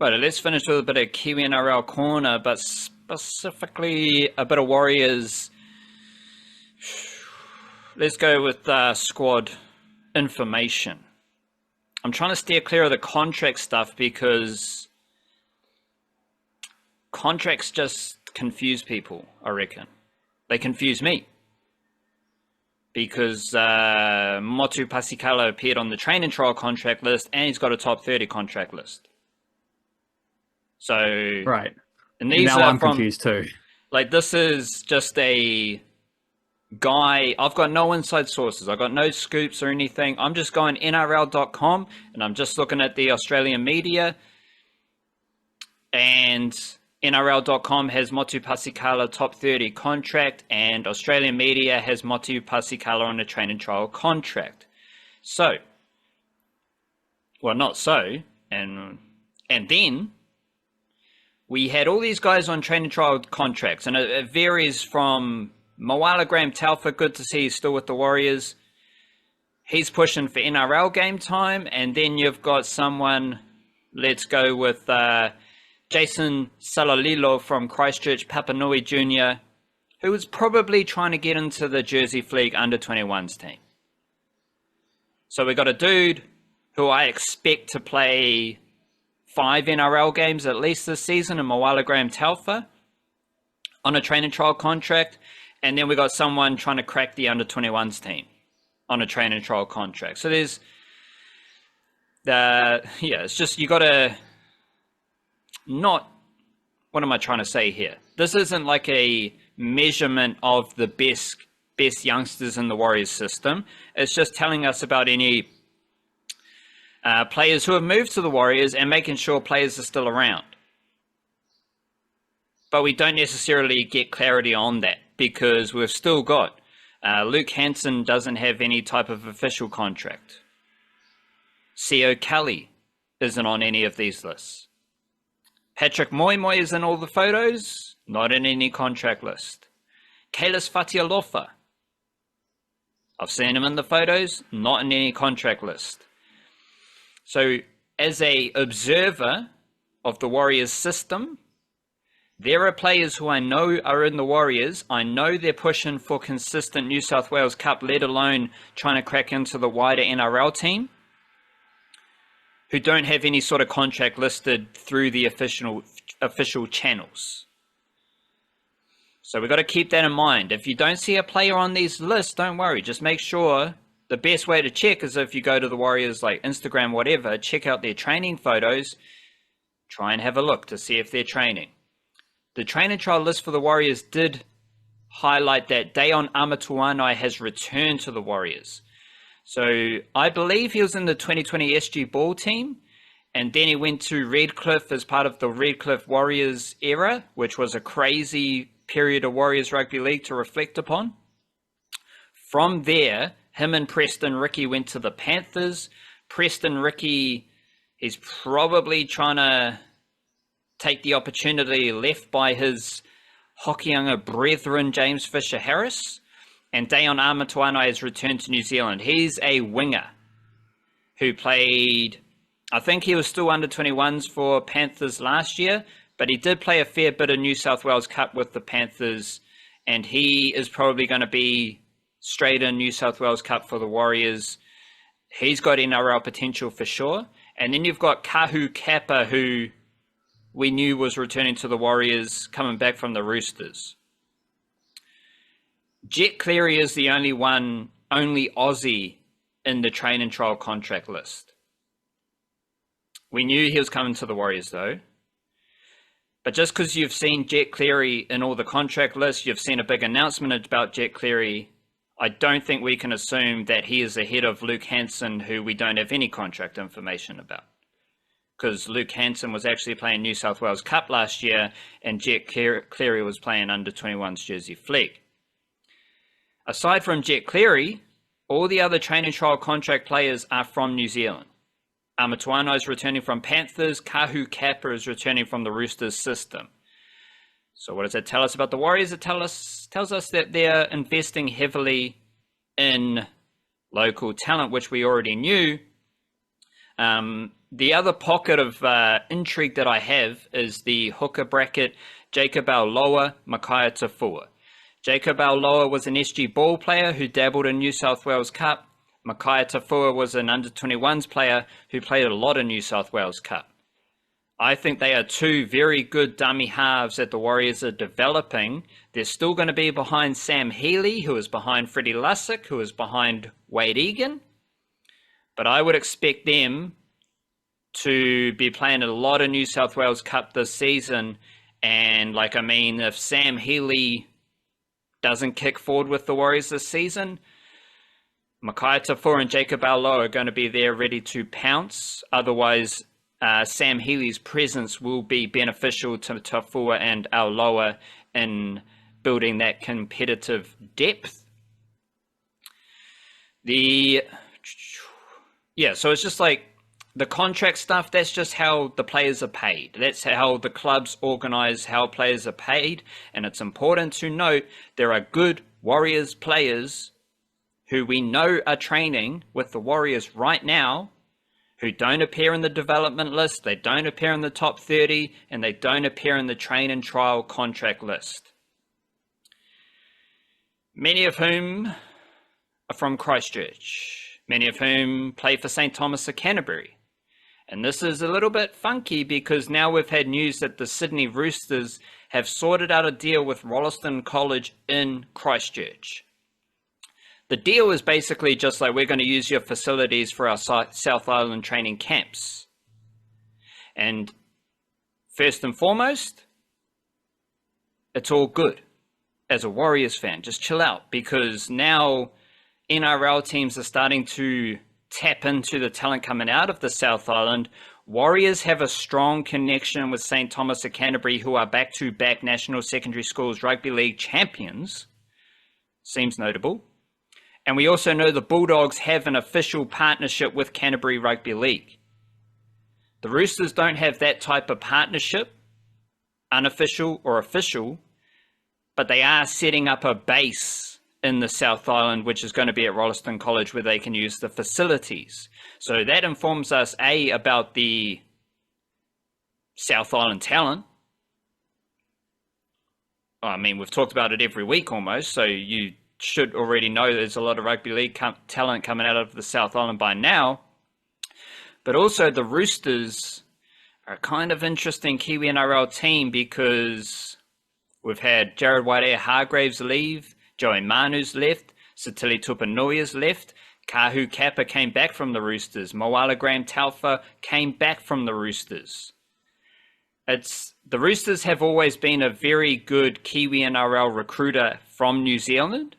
Right, let's finish with a bit of Kiwi NRL corner, but specifically a bit of Warriors. Let's go with squad information. I'm trying to steer clear of the contract stuff because contracts just confuse people, I reckon. They confuse me. Because Motu Pasikalo appeared on the training trial contract list and he's got a top 30 contract list. So, right. And these now are I'm confused too. Like, this is just a guy. I've got no inside sources. I've got no scoops or anything. I'm just going NRL.com and I'm just looking at the Australian media. And NRL.com has Motu Pasikalo top 30 contract, and Australian media has Motu Pasikalo on a training trial contract. So, well, not so, and then we had all these guys on training trial contracts, and it varies from Moala Graham Talfa, good to see he's still with the Warriors. He's pushing for NRL game time, and then you've got someone, let's go with Jason Salalilo from Christchurch, Papanui Jr., who was probably trying to get into the Jersey Fleet under-21s team. So we got a dude who I expect to play 5 NRL games at least this season in Moala Graham Talfa on a training trial contract. And then we got someone trying to crack the under-21s team on a training trial contract. So there's it's just, you got to not, what am I trying to say here? This isn't like a measurement of the best youngsters in the Warriors system. It's just telling us about any players who have moved to the Warriors and making sure players are still around. But we don't necessarily get clarity on that because we've still got Luke Hansen doesn't have any type of official contract. Co Kelly isn't on any of these lists. Patrick Moimoi is in all the photos, not in any contract list. Kalis Fatialofa, I've seen him in the photos, not in any contract list. So as a observer of the Warriors system, there are players who I know are in the Warriors. I know they're pushing for consistent New South Wales Cup, let alone trying to crack into the wider NRL team, who don't have any sort of contract listed through the official channels. So we've got to keep that in mind. If you don't see a player on these lists, don't worry. Just make sure. The best way to check is if you go to the Warriors, like Instagram, whatever, check out their training photos, try and have a look to see if they're training. The training trial list for the Warriors did highlight that Dayon Amatuanai has returned to the Warriors. So I believe he was in the 2020 SG Ball team, and then he went to Redcliffe as part of the Redcliffe Warriors era, which was a crazy period of Warriors Rugby League to reflect upon. From there, him and Preston Ricky went to the Panthers. Preston Ricky, he's probably trying to take the opportunity left by his Hokianga brethren, James Fisher-Harris. And Dayon Amatuanai has returned to New Zealand. He's a winger who played, I think he was still under 21s for Panthers last year, but he did play a fair bit of New South Wales Cup with the Panthers, and he is probably going to be straight in New South Wales Cup for the Warriors. He's got NRL potential for sure. And then you've got Kahu Kappa, who we knew was returning to the Warriors, coming back from the Roosters. Jet Cleary is the only Aussie in the train and trial contract list. We knew he was coming to the Warriors though. But just because you've seen Jet Cleary in all the contract lists, you've seen a big announcement about Jet Cleary, I don't think we can assume that he is ahead of Luke Hansen, who we don't have any contract information about. Because Luke Hansen was actually playing New South Wales Cup last year, and Jet Cleary was playing under 21's Jersey Fleet. Aside from Jet Cleary, all the other training trial contract players are from New Zealand. Amatuanai is returning from Panthers. Kahu Kappa is returning from the Roosters system. So what does that tell us about the Warriors? It tells us that they're investing heavily in local talent, which we already knew. the other pocket of intrigue that I have is the hooker bracket, Jacob Auloa, Makaia Tafua. Jacob Auloa was an SG ball player who dabbled in New South Wales Cup. Makaia Tafua was an under-21s player who played a lot in New South Wales Cup. I think they are two very good dummy halves that the Warriors are developing. They're still going to be behind Sam Healey, who is behind Freddie Lussick, who is behind Wade Egan. But I would expect them to be playing a lot of New South Wales Cup this season. And if Sam Healey doesn't kick forward with the Warriors this season, Makaia Tafua and Jacob Auloa are going to be there ready to pounce. Otherwise, Sam Healey's presence will be beneficial to Tafua and Auloa in building that competitive depth. So it's just like the contract stuff, that's just how the players are paid. That's how the clubs organize how players are paid. And it's important to note there are good Warriors players who we know are training with the Warriors right now, who don't appear in the development list, they don't appear in the top 30, and they don't appear in the train and trial contract list. Many of whom are from Christchurch, many of whom play for St. Thomas of Canterbury. And this is a little bit funky because now we've had news that the Sydney Roosters have sorted out a deal with Rolleston College in Christchurch. The deal is basically just like, we're going to use your facilities for our South Island training camps. And first and foremost, it's all good. As a Warriors fan, just chill out, because now NRL teams are starting to tap into the talent coming out of the South Island. Warriors have a strong connection with St. Thomas of Canterbury, who are back-to-back National Secondary Schools Rugby League champions. Seems notable. And we also know the Bulldogs have an official partnership with Canterbury Rugby League. The Roosters don't have that type of partnership, unofficial or official, but they are setting up a base in the South Island, which is going to be at Rolleston College, where they can use the facilities. So that informs us, A, about the South Island talent. I mean, we've talked about it every week almost, so you should already know there's a lot of rugby league talent coming out of the South Island by now. But also the Roosters are a kind of interesting Kiwi NRL team, because we've had Jared Waerea-Hargreaves leave, Joey Manu's left, Sitili Tupanui's left, Kahu Kappa came back from the Roosters, Moala Graham-Taufa came back from the Roosters. The Roosters have always been a very good Kiwi NRL recruiter from New Zealand.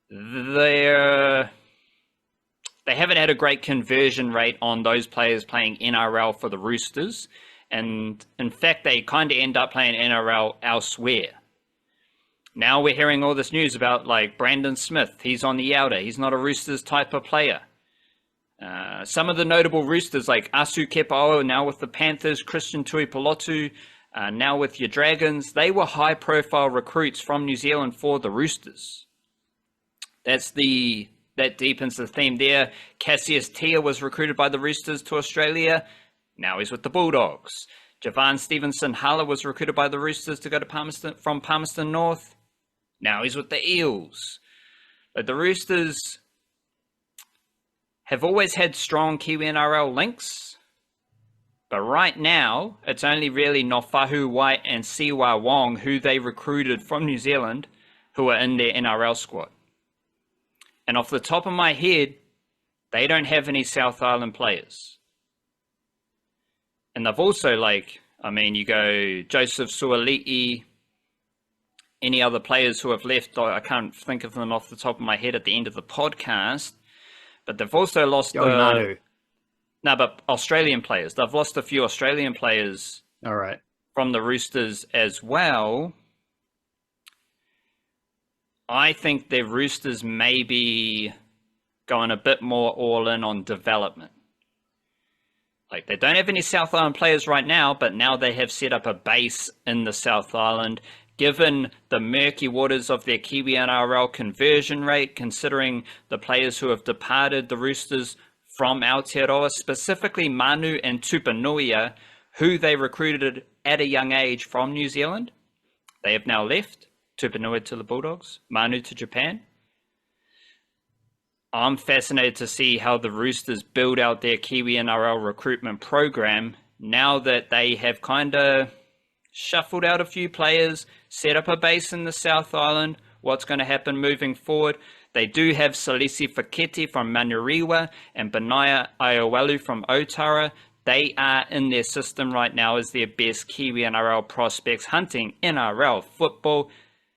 They haven't had a great conversion rate on those players playing NRL for the Roosters. And in fact, they kind of end up playing NRL elsewhere. Now we're hearing all this news about like Brandon Smith. He's on the outer. He's not a Roosters type of player. Some of the notable Roosters like Asu Kepaoa, now with the Panthers, Christian Tuipulotu, now with your Dragons, they were high-profile recruits from New Zealand for the Roosters. That deepens the theme there. Cassius Tia was recruited by the Roosters to Australia. Now he's with the Bulldogs. Javan Stevenson-Halla was recruited by the Roosters to go to from Palmerston North. Now he's with the Eels. But the Roosters have always had strong Kiwi NRL links. But right now, it's only really Nofahu White and Siwa Wong, who they recruited from New Zealand, who are in their NRL squad. And off the top of my head, they don't have any South Island players. And they've also, you go Joseph Suali'i, any other players who have left, I can't think of them off the top of my head at the end of the podcast, but they've also lost but Australian players. They've lost a few Australian players from the Roosters as well. I think the Roosters may be going a bit more all in on development. Like, they don't have any South Island players right now, but now they have set up a base in the South Island. Given the murky waters of their Kiwi NRL conversion rate, considering the players who have departed the Roosters from Aotearoa, specifically Manu and Tupanuia, who they recruited at a young age from New Zealand. They have now left. Tupanui to the Bulldogs, Manu to Japan. I'm fascinated to see how the Roosters build out their Kiwi NRL recruitment program now that they have kind of shuffled out a few players, set up a base in the South Island. What's going to happen moving forward? They do have Salisi Faketi from Manurewa and Benaya Iowelu from Otara. They are in their system right now as their best Kiwi NRL prospects hunting NRL football.